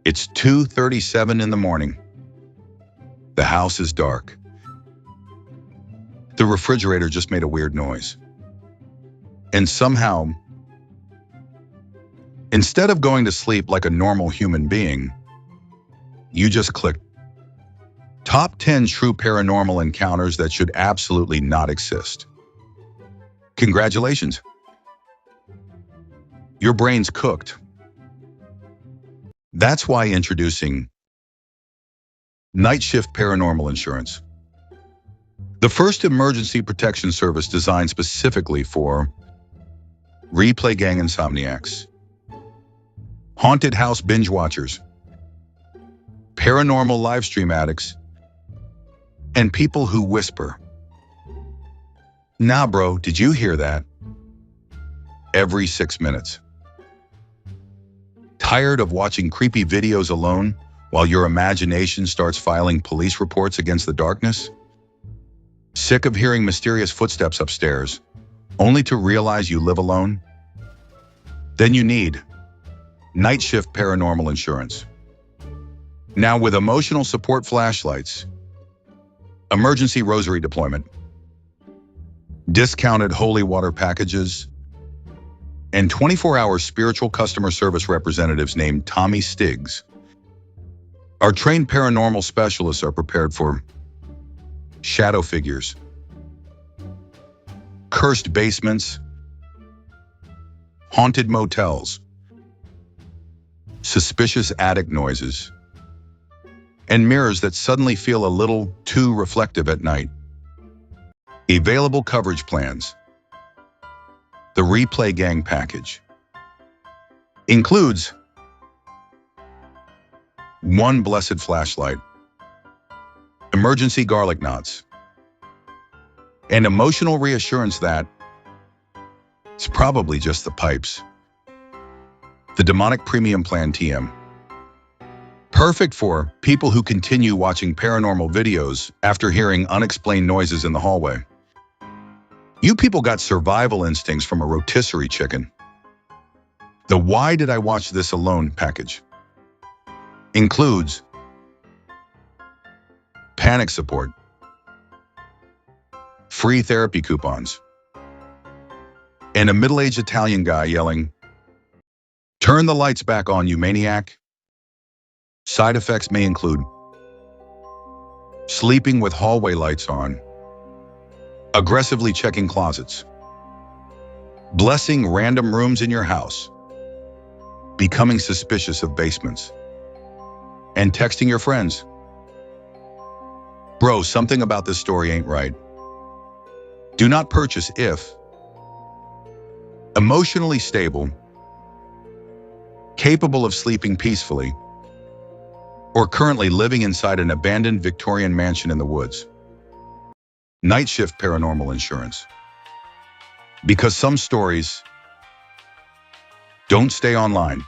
It's 2:37 in the morning. The house is dark. The refrigerator just made a weird noise. And somehow, instead of going to sleep like a normal human being, you just clicked Top 10 True Paranormal Encounters That Should Absolutely Not Exist. Congratulations. Your brain's cooked. That's why introducing Night Shift Paranormal Insurance, the first emergency protection service designed specifically for replay gang insomniacs, haunted house binge watchers, paranormal live stream addicts, and people who whisper. Nah, bro, did you hear that? Every 6 minutes. Tired of watching creepy videos alone while your imagination starts filing police reports against the darkness? Sick of hearing mysterious footsteps upstairs, only to realize you live alone? Then you need Night Shift Paranormal Insurance. Now with emotional support flashlights, emergency rosary deployment, discounted holy water packages, and 24-hour spiritual customer service representatives named Tommy Stiggs. Our trained paranormal specialists are prepared for shadow figures, cursed basements, haunted motels, suspicious attic noises, and mirrors that suddenly feel a little too reflective at night. Available coverage plans. The Replay Gang package includes one blessed flashlight, emergency garlic knots, and emotional reassurance that it's probably just the pipes. The Demonic Premium Plan TM. Perfect for people who continue watching paranormal videos after hearing unexplained noises in the hallway. You people got survival instincts from a rotisserie chicken. The Why Did I Watch This Alone package includes panic support, free therapy coupons, and a middle-aged Italian guy yelling, "Turn the lights back on, you maniac." Side effects may include sleeping with hallway lights on, aggressively checking closets, blessing random rooms in your house, becoming suspicious of basements, and texting your friends. Bro, something about this story ain't right. Do not purchase if emotionally stable, capable of sleeping peacefully, or currently living inside an abandoned Victorian mansion in the woods. Night Shift Paranormal Insurance. Because some stories don't stay online.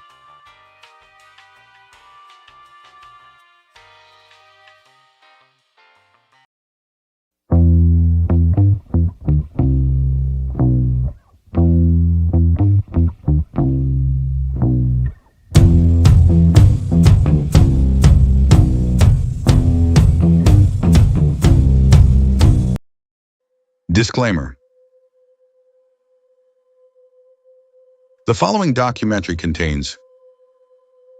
Disclaimer. The following documentary contains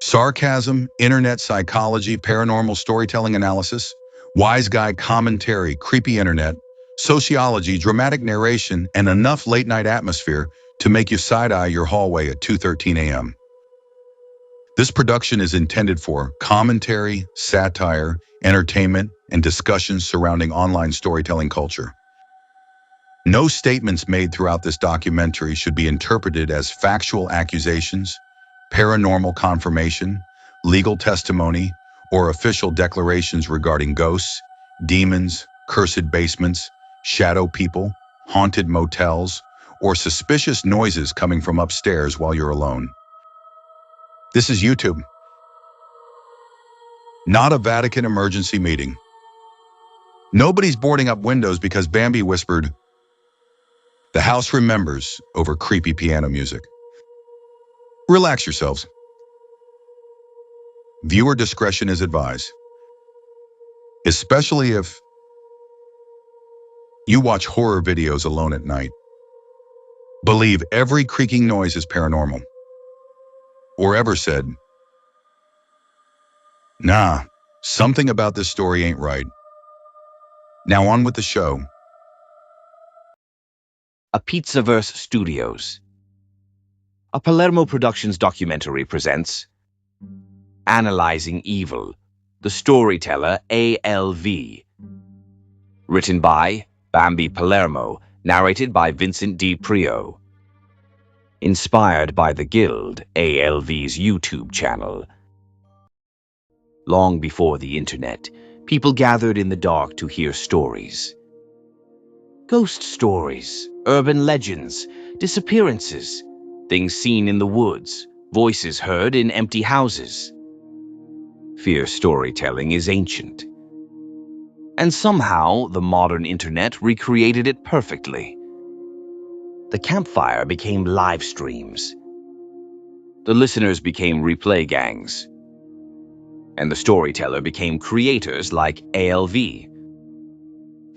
sarcasm, internet psychology, paranormal storytelling analysis, wise guy commentary, creepy internet, sociology, dramatic narration, and enough late-night atmosphere to make you side-eye your hallway at 2:13 a.m. This production is intended for commentary, satire, entertainment, and discussions surrounding online storytelling culture. No statements made throughout this documentary should be interpreted as factual accusations, paranormal confirmation, legal testimony, or official declarations regarding ghosts, demons, cursed basements, shadow people, haunted motels, or suspicious noises coming from upstairs while you're alone. This is YouTube, not a Vatican emergency meeting. Nobody's boarding up windows because Bambi whispered, "The house remembers," over creepy piano music. Relax yourselves. Viewer discretion is advised, especially if you watch horror videos alone at night. Believe every creaking noise is paranormal. Or ever said, nah, something about this story ain't right. Now on with the show. A Pizzaverse Studios. A Palermo Productions documentary presents Analyzing Evil, the Storyteller ALV. Written by Bambi Palermo, narrated by Vincent D. Prio. Inspired by the Guild, ALV's YouTube channel. Long before the internet, people gathered in the dark to hear stories. Ghost stories, urban legends, disappearances, things seen in the woods, voices heard in empty houses. Fear storytelling is ancient. And somehow, the modern internet recreated it perfectly. The campfire became live streams. The listeners became replay gangs. And the storyteller became creators like ALV.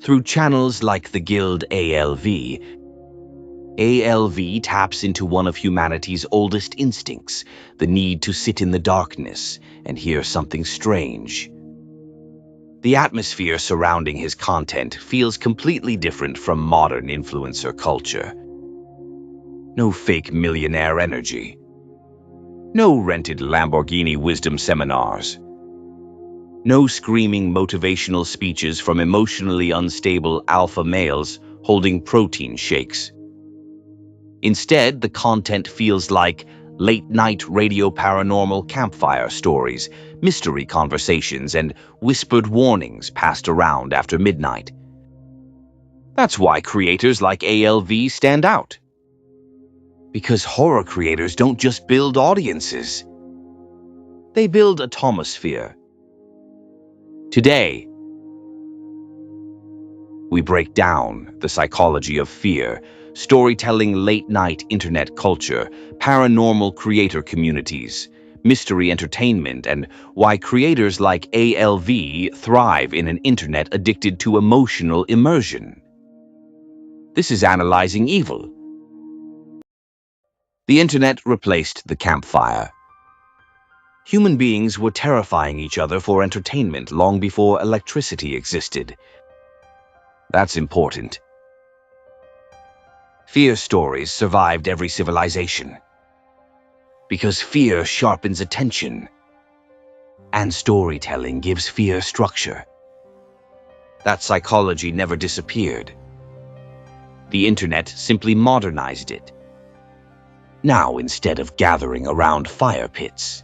Through channels like the Guild ALV taps into one of humanity's oldest instincts, the need to sit in the darkness and hear something strange. The atmosphere surrounding his content feels completely different from modern influencer culture. No fake millionaire energy. No rented Lamborghini wisdom seminars. No screaming motivational speeches from emotionally unstable alpha males holding protein shakes. Instead, the content feels like late-night radio paranormal campfire stories, mystery conversations, and whispered warnings passed around after midnight. That's why creators like ALV stand out. Because horror creators don't just build audiences. They build atmosphere. Today, we break down the psychology of fear, storytelling late-night internet culture, paranormal creator communities, mystery entertainment, and why creators like ALV thrive in an internet addicted to emotional immersion. This is Analyzing Evil. The internet replaced the campfire. Human beings were terrifying each other for entertainment long before electricity existed. That's important. Fear stories survived every civilization. Because fear sharpens attention. And storytelling gives fear structure. That psychology never disappeared. The internet simply modernized it. Now, instead of gathering around fire pits,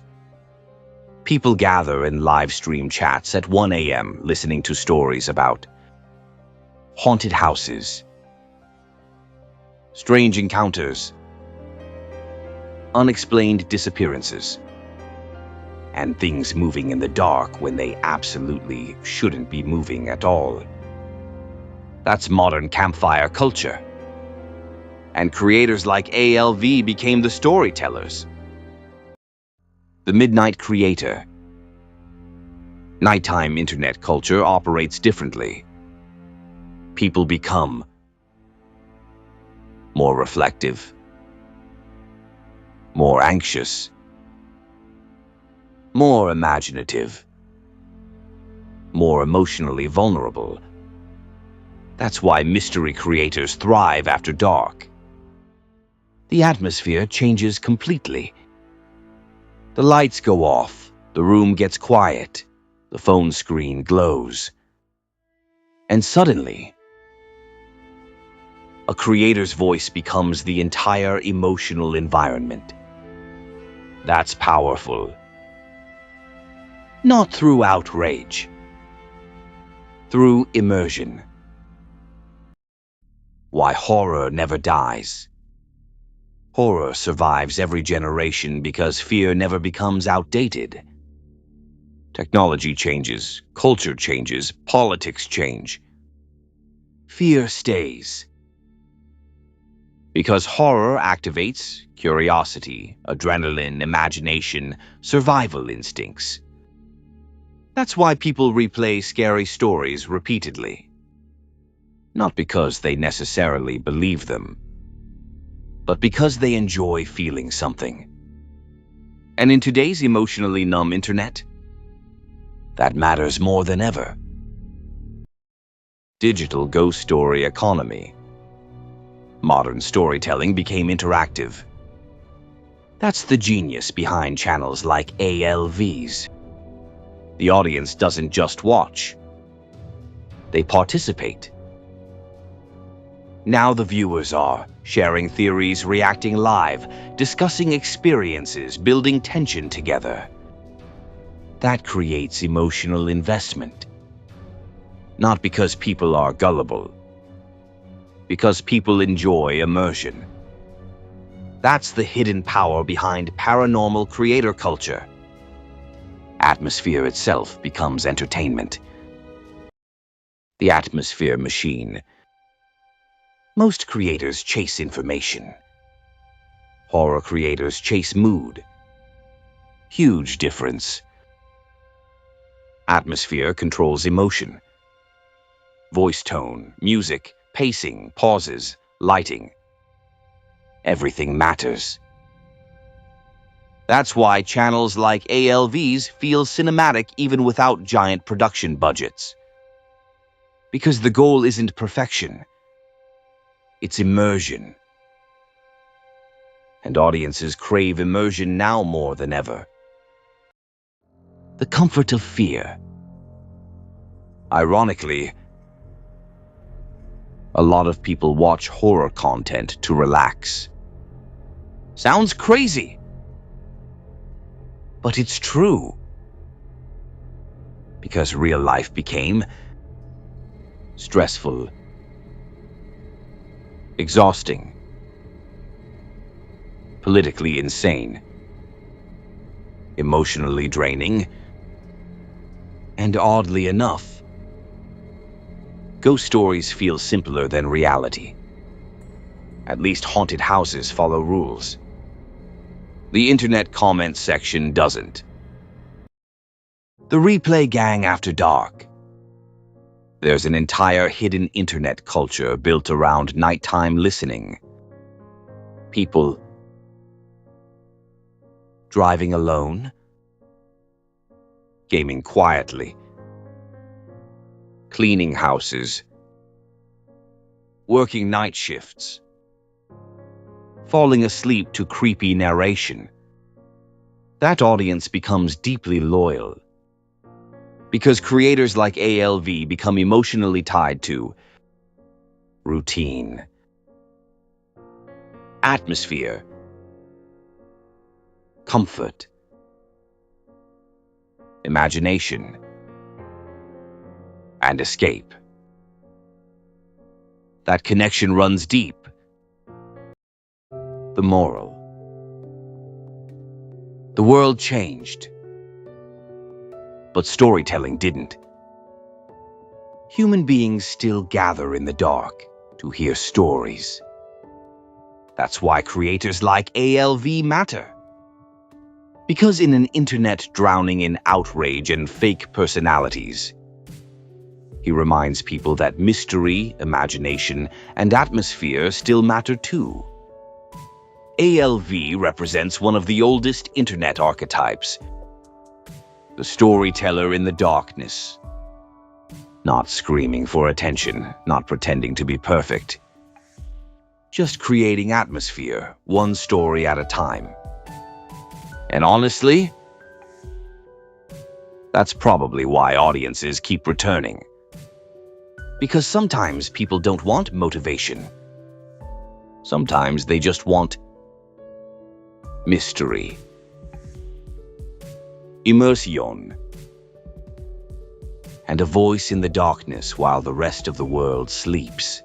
people gather in live stream chats at 1 a.m. listening to stories about haunted houses, strange encounters, unexplained disappearances, and things moving in the dark when they absolutely shouldn't be moving at all. That's modern campfire culture. And creators like ALV became the storytellers. The Midnight Creator. Nighttime internet culture operates differently. People become more reflective, more anxious, more imaginative, more emotionally vulnerable. That's why mystery creators thrive after dark. The atmosphere changes completely. The lights go off, the room gets quiet, the phone screen glows. And suddenly, a creator's voice becomes the entire emotional environment. That's powerful. Not through outrage, through immersion. Why horror never dies. Horror survives every generation because fear never becomes outdated. Technology changes, culture changes, politics change. Fear stays. Because horror activates curiosity, adrenaline, imagination, survival instincts. That's why people replay scary stories repeatedly. Not because they necessarily believe them, but because they enjoy feeling something. And in today's emotionally numb internet, that matters more than ever. Digital ghost story economy. Modern storytelling became interactive. That's the genius behind channels like ALVs. The audience doesn't just watch, they participate. Now the viewers are sharing theories, reacting live, discussing experiences, building tension together. That creates emotional investment. Not because people are gullible, because people enjoy immersion. That's the hidden power behind paranormal creator culture. Atmosphere itself becomes entertainment. The atmosphere machine. Most creators chase information. Horror creators chase mood. Huge difference. Atmosphere controls emotion. Voice tone, music, pacing, pauses, lighting. Everything matters. That's why channels like ALVs feel cinematic even without giant production budgets. Because the goal isn't perfection. It's immersion. And audiences crave immersion now more than ever. The comfort of fear. Ironically, a lot of people watch horror content to relax. Sounds crazy, but it's true. Because real life became stressful, exhausting, politically insane, emotionally draining, and oddly enough, ghost stories feel simpler than reality. At least haunted houses follow rules. The internet comment section doesn't. The replay gang after dark. There's an entire hidden internet culture built around nighttime listening. People driving alone, gaming quietly, cleaning houses, working night shifts, falling asleep to creepy narration. That audience becomes deeply loyal. Because creators like ALV become emotionally tied to routine, atmosphere, comfort, imagination, and escape. That connection runs deep. The moral. The world changed, but storytelling didn't. Human beings still gather in the dark to hear stories. That's why creators like ALV matter. Because in an internet drowning in outrage and fake personalities, he reminds people that mystery, imagination, and atmosphere still matter too. ALV represents one of the oldest internet archetypes. The storyteller in the darkness. Not screaming for attention, not pretending to be perfect. Just creating atmosphere, one story at a time. And honestly, that's probably why audiences keep returning. Because sometimes people don't want motivation. Sometimes they just want mystery. Immersion. And a voice in the darkness while the rest of the world sleeps.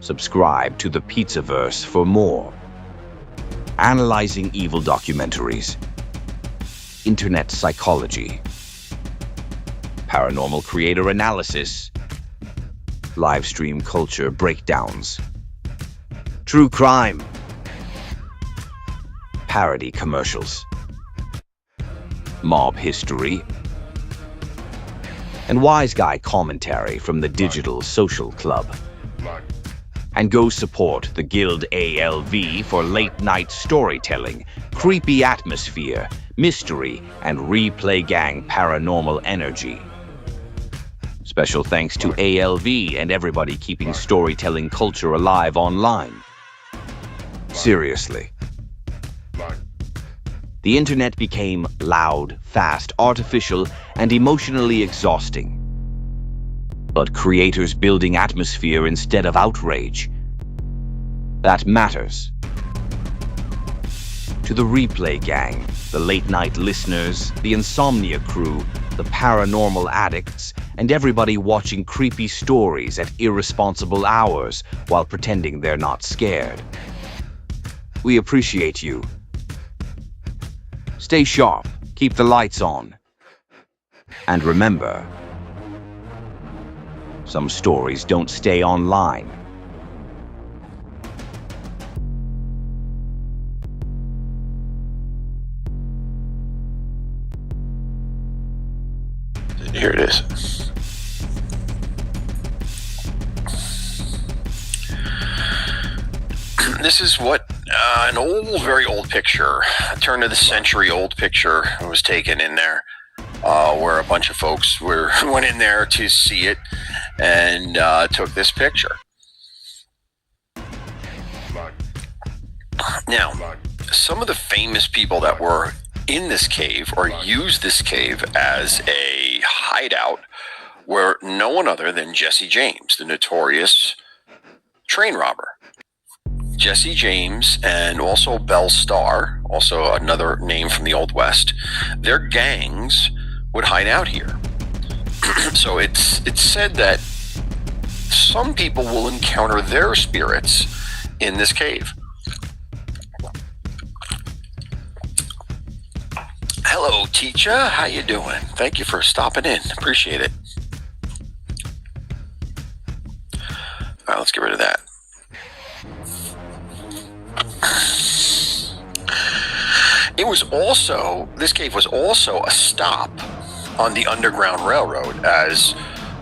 Subscribe to the Pizzaverse for more. Analyzing evil documentaries. Internet psychology. Paranormal creator analysis. Livestream culture breakdowns. True crime. Parody commercials. mob history, and wise guy commentary from the Digital Social Club. And go support the Guild ALV for late-night storytelling, creepy atmosphere, mystery, and replay gang paranormal energy. Special thanks to ALV and everybody keeping storytelling culture alive online. Seriously. The internet became loud, fast, artificial, and emotionally exhausting. But creators building atmosphere instead of outrage. That matters. To the replay gang, the late-night listeners, the insomnia crew, the paranormal addicts, and everybody watching creepy stories at irresponsible hours while pretending they're not scared. We appreciate you. Stay sharp, keep the lights on. And remember, some stories don't stay online. Here it is. This is what an old, very old picture, a turn of the century old picture was taken in there, where a bunch of folks went in there to see it and took this picture. Now, some of the famous people that were in this cave or used this cave as a hideout were no one other than Jesse James, the notorious train robber. Jesse James and also Belle Starr, also another name from the Old West, their gangs would hide out here. So it's said that some people will encounter their spirits in this cave. Hello, teacher. How you doing? Thank you for stopping in. Appreciate it. All right, let's get rid of that. This cave was also a stop on the Underground Railroad. As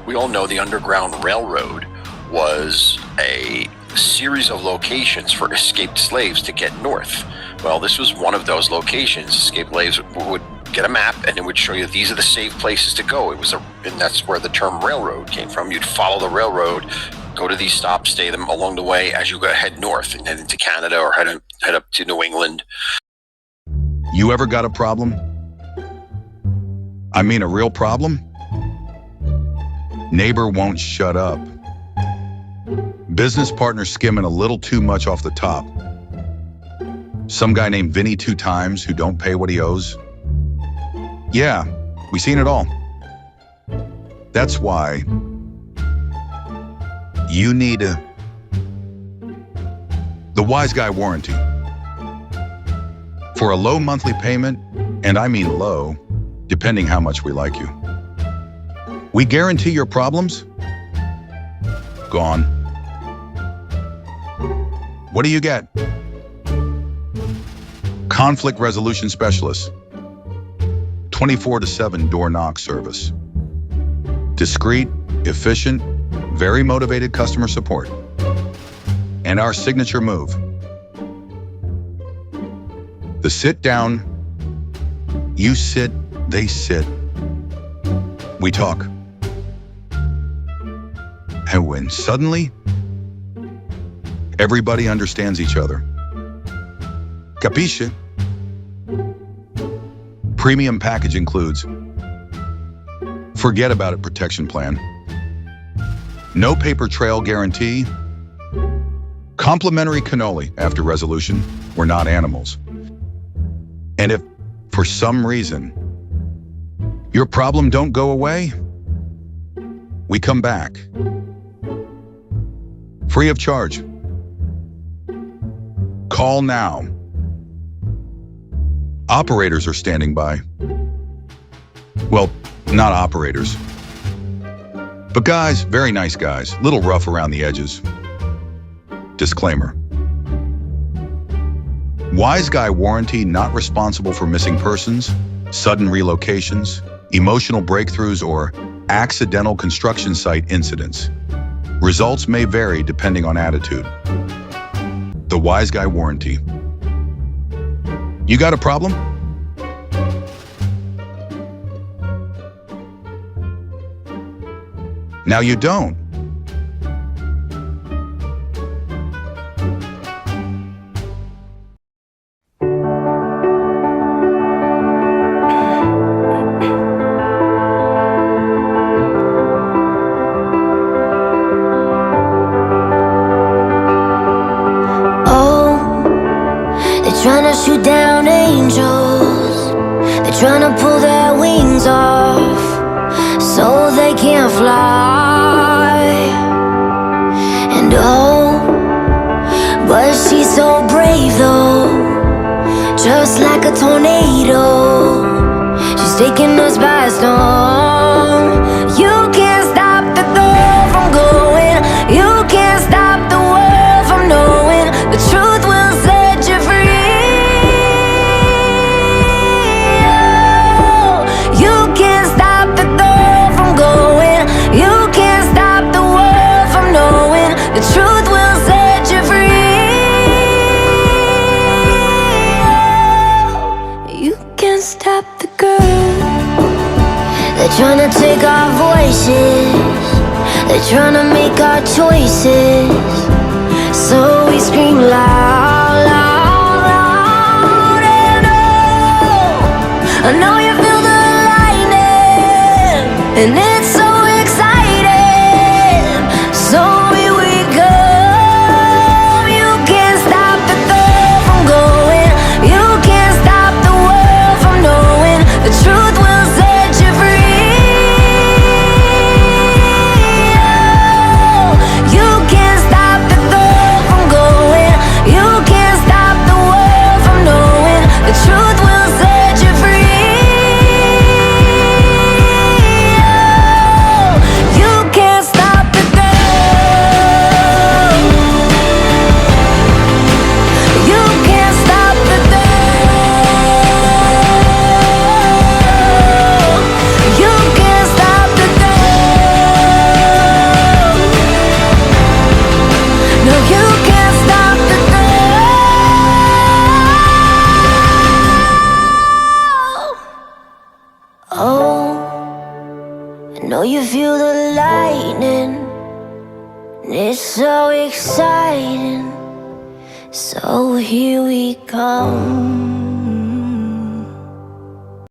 we all know, the Underground Railroad was a series of locations for escaped slaves to get north. Well, this was one of those locations. Escaped slaves would get a map and it would show you these are the safe places to go. And that's where the term railroad came from. You'd follow the railroad, go to these stops, stay them along the way as you go head north and head into Canada or head up to New England. You ever got a problem? I mean, a real problem? Neighbor won't shut up. Business partner skimming a little too much off the top. Some guy named Vinny 2 times who don't pay what he owes. Yeah, we seen it all. That's why you need the Wise Guy warranty. For a low monthly payment, and I mean low, depending how much we like you. We guarantee your problems gone. What do you get? Conflict resolution specialist. 24/7 door knock service. Discreet, efficient, very motivated customer support. And our signature move. The sit down, you sit, they sit. We talk. And when suddenly, everybody understands each other. Capisce? Premium package includes forget about it protection plan. No paper trail guarantee. Complimentary cannoli after resolution. We're not animals. And if, for some reason, your problem don't go away, we come back. Free of charge. Call now. Operators are standing by. Well, not operators. But guys, very nice guys, little rough around the edges. Disclaimer. Wise Guy warranty not responsible for missing persons, sudden relocations, emotional breakthroughs, or accidental construction site incidents. Results may vary depending on attitude. The Wise Guy Warranty. You got a problem? Now you don't. Trying to shoot down angels, they're trying to pull their wings off so they can't fly. And oh, but she's so brave though, just like a tornado. She's taking us by storm. You can't stop the girl from going. You can't stop the world from knowing the truth will set you free. Trying to take our voices, they're trying to make our choices, so we scream loud, loud, loud. And oh, I know you feel the lightning, and it's so exciting, so here we go. You can't stop the girl from going. You can't stop the world from knowing the truth will set you free. Know you feel the lightning, and it's so exciting, so here we come.